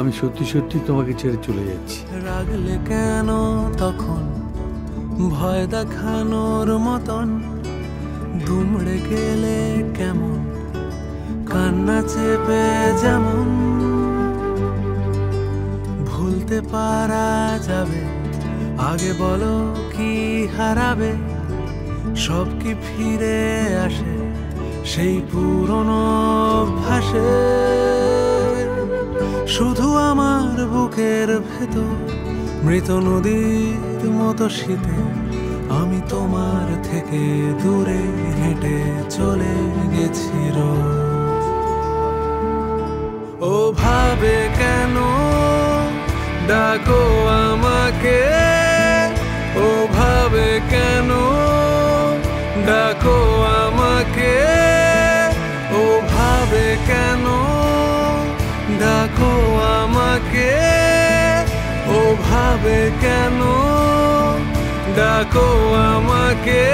আমি সত্যি সত্যি তোমাকে ছেড়ে চলে যাচ্ছি। রাগলে কেন তখন ভয় দেখানোর মতন, দুমড়ে গেলে কেমন কান্না চেপে যেমন। ভুলতে পারা যাবে? আগে বলো কি হারাবে? সব কি ফিরে আসে সেই পুরনো অভ্যাসে? শুধু আমার বুকের ভেতর মৃত নদীর মতো শীতে আমি তোমার থেকে দূরে হেঁটে চলে গেছি রোজ। ও ভাবে কেন ডাকো আমাকে, ও ভাবে কেন ডাকো আমাকে, ও ভাবে কেন ডাকো আমাকে, ও ভাবে কেন ডাকো আমাকে।